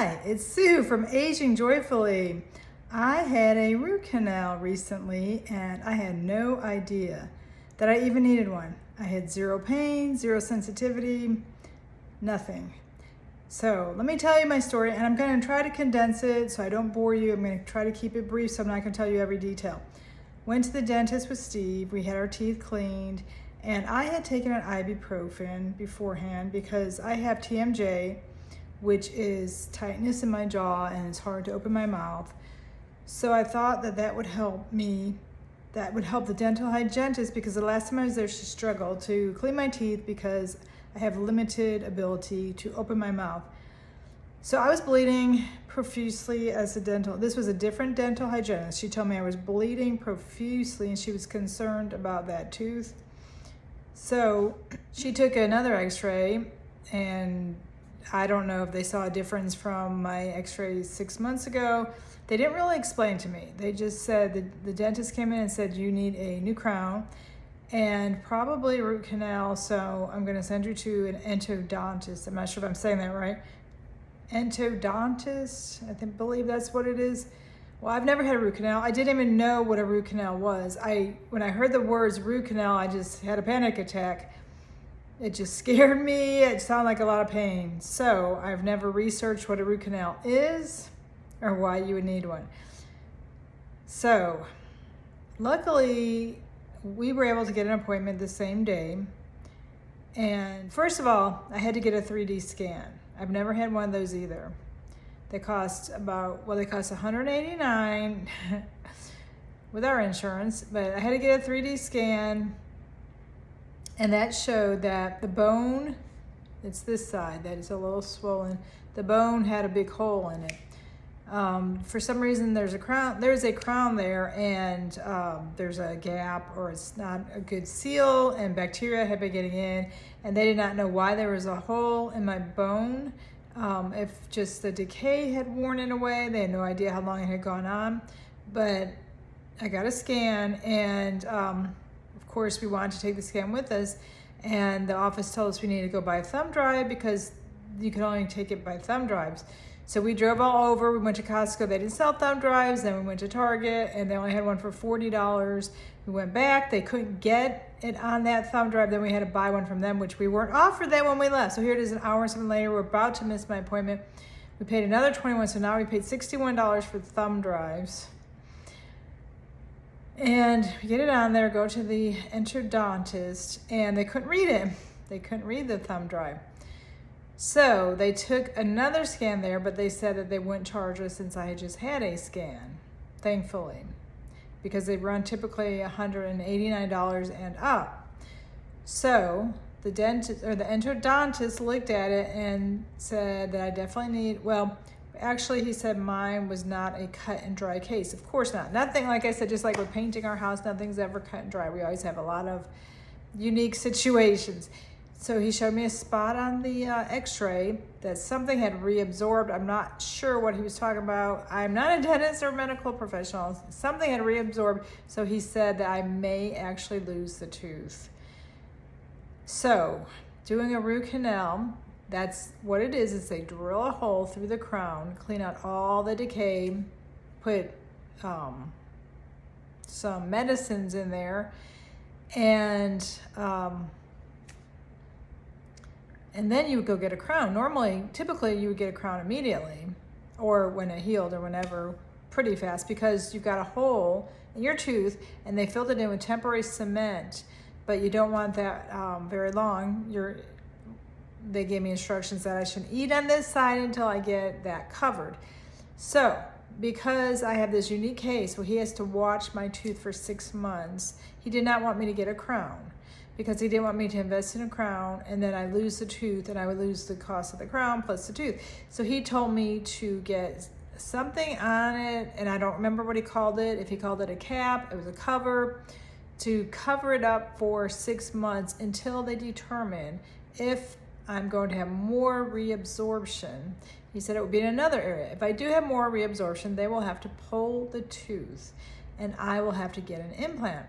Hi, it's Sue from Aging Joyfully. I had a root canal recently and I had no idea that I even needed one. I had zero pain, zero sensitivity, nothing. So let me tell you my story, and I'm going to try to condense it so I don't bore you. I'm going to try to keep it brief so I'm not going to tell you every detail. Went to the dentist with Steve. We had our teeth cleaned, and I had taken an ibuprofen beforehand because I have TMJ, which is tightness in my jaw and it's hard to open my mouth. So I thought that that would help me. That would help the dental hygienist, because the last time I was there, she struggled to clean my teeth because I have limited ability to open my mouth. So I was bleeding profusely as a this was a different dental hygienist. She told me I was bleeding profusely and she was concerned about that tooth. So she took another x-ray, and I don't know if they saw a difference from my x-ray 6 months ago. They didn't really explain to me. They just said the dentist came in and said, you need a new crown and probably a root canal. So I'm going to send you to an endodontist. I'm not sure if I'm saying that right. Endodontist, I believe that's what it is. Well, I've never had a root canal. I didn't even know what a root canal was. When I heard the words root canal, I just had a panic attack. It just scared me. It sounded like a lot of pain. So I've never researched what a root canal is or why you would need one. So luckily, we were able to get an appointment the same day. And first of all, I had to get a 3D scan. I've never had one of those either. They cost $189 with our insurance, but I had to get a 3D scan, and that showed that the bone, it's this side that is a little swollen, the bone had a big hole in it. For some reason there's a crown there, and there's a gap, or it's not a good seal, and bacteria had been getting in, and they did not know why there was a hole in my bone. If just the decay had worn it away. They had no idea how long it had gone on. But I got a scan, and of course we wanted to take the scan with us, and the office told us we needed to go by a thumb drive because you can only take it by thumb drives. So we drove all over. We went to Costco. They didn't sell thumb drives. Then we went to Target, and they only had one for $40. We went back. They couldn't get it on that thumb drive. Then we had to buy one from them, which we weren't offered that when we left. So here it is, an hour and something later. We're about to miss my appointment. We paid another $21, so now we paid $61 for thumb drives. And we get it on there, go to the endodontist, and they couldn't read it. They couldn't read the thumb drive. So they took another scan there, but they said that they wouldn't charge us since I had just had a scan, thankfully, because they run typically $189 and up. So the endodontist looked at it and said that I definitely need, actually he said mine was not a cut and dry case. Of course not. Nothing, like I said, just like we're painting our house, nothing's ever cut and dry. We always have a lot of unique situations. So he showed me a spot on the x-ray that something had reabsorbed. I'm not sure what he was talking about. I'm not a dentist or medical professional. Something had reabsorbed. So he said that I may actually lose the tooth. So doing a root canal, that's what it is. Is they drill a hole through the crown, clean out all the decay, put some medicines in there, and then you would go get a crown. Typically you would get a crown immediately, or when it healed, or whenever, pretty fast, because you've got a hole in your tooth and they filled it in with temporary cement, but you don't want that very long. They gave me instructions that I shouldn't eat on this side until I get that covered. So because I have this unique case where he has to watch my tooth for 6 months, he did not want me to get a crown, because he didn't want me to invest in a crown and then I lose the tooth and I would lose the cost of the crown plus the tooth. So he told me to get something on it, and I don't remember what he called it. If he called it a cap, it was a cover, to cover it up for 6 months until they determine if I'm going to have more reabsorption. He said it would be in another area. If I do have more reabsorption, they will have to pull the tooth and I will have to get an implant.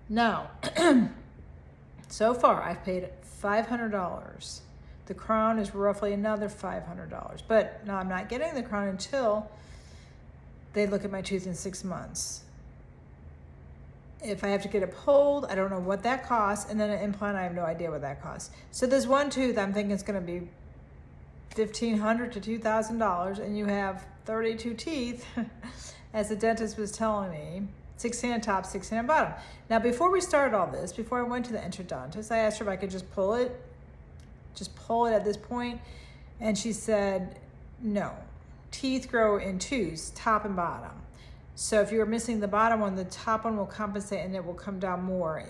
Now, so far I've paid $500 The crown is roughly another $500. But no, I'm not getting the crown until they look at my tooth in 6 months. If I have to get it pulled, I don't know what that costs. And then an implant, I have no idea what that costs. So this one tooth, I'm thinking it's going to be $1,500 to $2,000, and you have 32 teeth, as the dentist was telling me, 16 on top, 16 on bottom. Now, before we started all this, before I went to the endodontist, I asked her if I could just pull it at this point, and she said, no. Teeth grow in twos, top and bottom. So if you were missing the bottom one, the top one will compensate and it will come down more.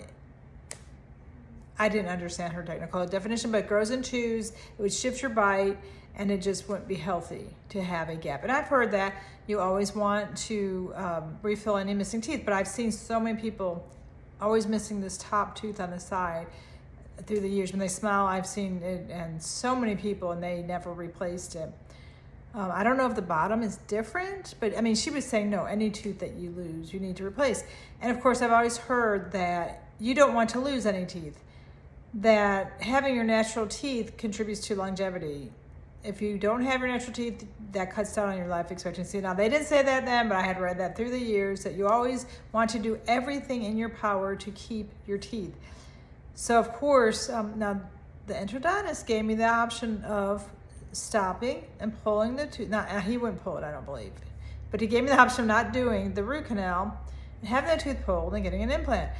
I didn't understand her technical definition, but it grows in twos. It would shift your bite, and it just wouldn't be healthy to have a gap. And I've heard that you always want to refill any missing teeth, but I've seen so many people always missing this top tooth on the side through the years. When they smile, I've seen it, and so many people, and they never replaced it. I don't know if the bottom is different, but I mean, she was saying, no, any tooth that you lose, you need to replace. And of course, I've always heard that you don't want to lose any teeth, that having your natural teeth contributes to longevity. If you don't have your natural teeth, that cuts down on your life expectancy. Now, they didn't say that then, but I had read that through the years, that you always want to do everything in your power to keep your teeth. So of course, now the endodontist gave me the option of stopping and pulling the tooth. Now, he wouldn't pull it, I don't believe, but he gave me the option of not doing the root canal and having that tooth pulled and getting an implant.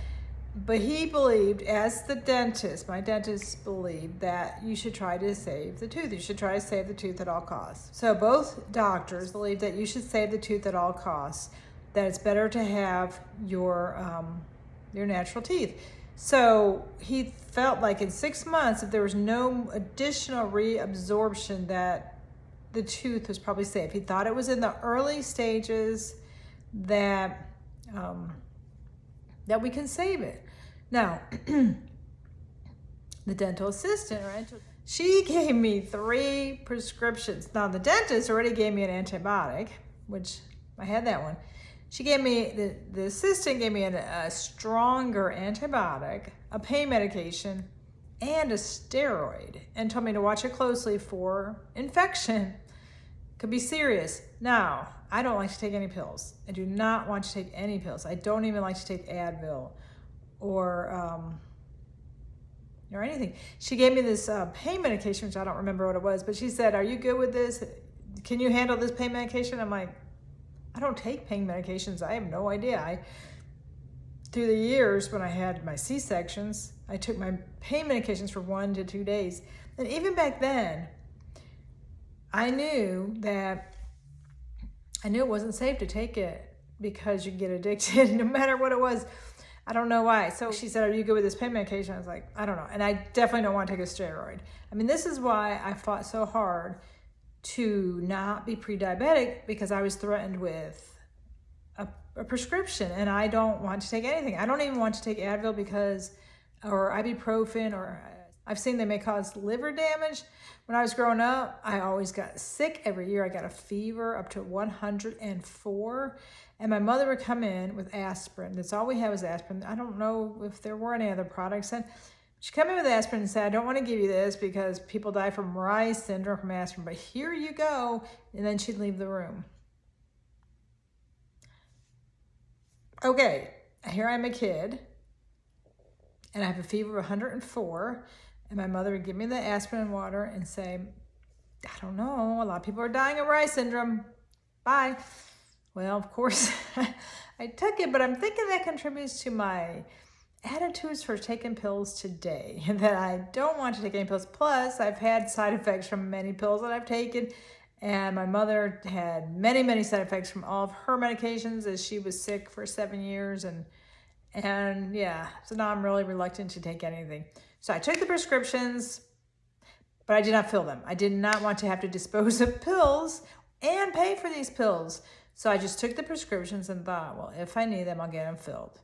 But he believed, as the dentist, my dentist believed, that you should try to save the tooth. You should try to save the tooth at all costs. So both doctors believe that you should save the tooth at all costs, that it's better to have your natural teeth. So he felt like in 6 months, if there was no additional reabsorption, that the tooth was probably safe. He thought it was in the early stages that that we can save it. Now, the dental assistant, right? She gave me 3 prescriptions. Now, the dentist already gave me an antibiotic, which I had that one. She gave me, the assistant gave me a stronger antibiotic, a pain medication, and a steroid, and told me to watch it closely for infection. Could be serious. Now, I don't like to take any pills. I do not want to take any pills. I don't even like to take Advil or anything. She gave me this pain medication, which I don't remember what it was, but she said, are you good with this? Can you handle this pain medication? I'm like, I don't take pain medications. I have no idea. Through the years when I had my C-sections, I took my pain medications for 1 to 2 days. And even back then, I knew it wasn't safe to take it because you get addicted no matter what it was. I don't know why. So she said, are you good with this pain medication? I was like, I don't know. And I definitely don't want to take a steroid. I mean, this is why I fought so hard to not be pre-diabetic, because I was threatened with a prescription, and I don't want to take anything. I don't even want to take Advil or ibuprofen, or I've seen they may cause liver damage. When I was growing up, I always got sick every year. I got a fever up to 104, and my mother would come in with aspirin. That's all we had was aspirin. I don't know if there were any other products. And she'd come in with aspirin and say, I don't want to give you this because people die from Reye syndrome from aspirin, but here you go. And then she'd leave the room. Okay, here I'm a kid, and I have a fever of 104, and my mother would give me the aspirin and water and say, I don't know, a lot of people are dying of Reye syndrome. Bye. Well, of course, I took it, but I'm thinking that contributes to my attitudes for taking pills today, and that I don't want to take any pills. Plus, I've had side effects from many pills that I've taken, and my mother had many, many side effects from all of her medications as she was sick for 7 years, and yeah, so now I'm really reluctant to take anything. So I took the prescriptions, but I did not fill them. I did not want to have to dispose of pills and pay for these pills. So I just took the prescriptions and thought, well, if I need them, I'll get them filled.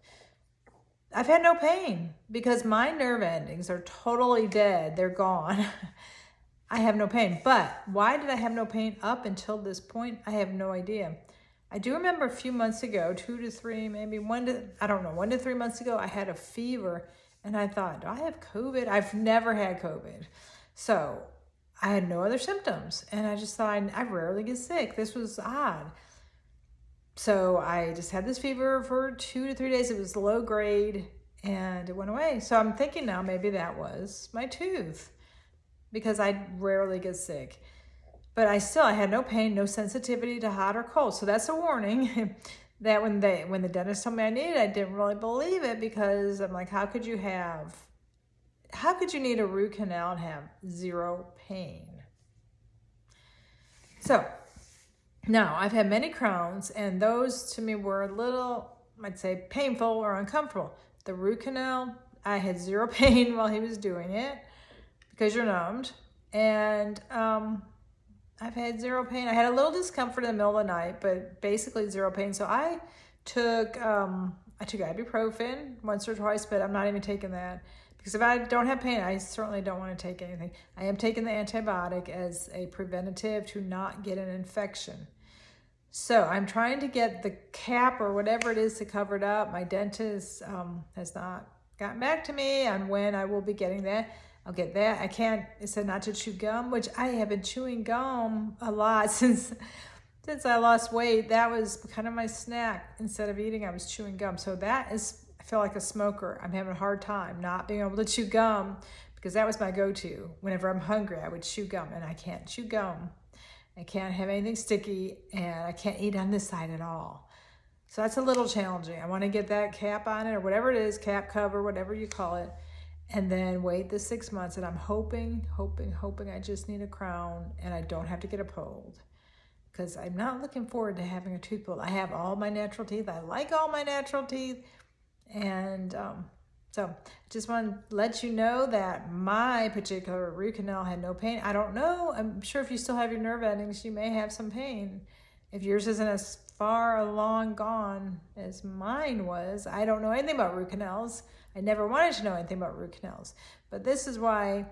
I've had no pain because my nerve endings are totally dead. They're gone. I have no pain. But why did I have no pain up until this point? I have no idea. I do remember a few months ago, 2 to 3, maybe 1 to 3 months ago, I had a fever, and I thought, do I have COVID? I've never had COVID. So I had no other symptoms. And I just thought, I rarely get sick. This was odd. So I just had this fever for 2 to 3 days. It was low grade and it went away. So I'm thinking now maybe that was my tooth because I rarely get sick. But I had no pain, no sensitivity to hot or cold. So that's a warning that when the dentist told me I needed it, I didn't really believe it because I'm like, how could you need a root canal and have zero pain? So now I've had many crowns and those to me were a little, I'd say, painful or uncomfortable. The root canal, I had zero pain while he was doing it because you're numbed. And I've had zero pain. I had a little discomfort in the middle of the night, but basically zero pain. So I took ibuprofen once or twice, but I'm not even taking that because if I don't have pain, I certainly don't want to take anything. I am taking the antibiotic as a preventative to not get an infection. So I'm trying to get the cap or whatever it is to cover it up. My dentist has not gotten back to me on when I will be getting that. I'll get that. It said not to chew gum, which I have been chewing gum a lot since I lost weight. That was kind of my snack. Instead of eating, I was chewing gum. So I feel like a smoker. I'm having a hard time not being able to chew gum because that was my go-to. Whenever I'm hungry, I would chew gum and I can't chew gum. I can't have anything sticky and I can't eat on this side at all. So that's a little challenging. I want to get that cap on it or whatever it is, cap cover, whatever you call it. And then wait the 6 months, and I'm hoping I just need a crown and I don't have to get it pulled because I'm not looking forward to having a tooth pulled. I have all my natural teeth. I like all my natural teeth. And so I just want to let you know that my particular root canal had no pain. I don't know. I'm sure if you still have your nerve endings, you may have some pain. If yours isn't as far along gone as mine was, I don't know anything about root canals. I never wanted to know anything about root canals. But this is why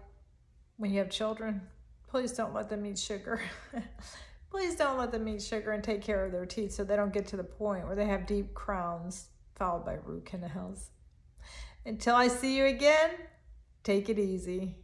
when you have children, please don't let them eat sugar. Please don't let them eat sugar and take care of their teeth so they don't get to the point where they have deep crowns followed by root canals. Until I see you again, take it easy.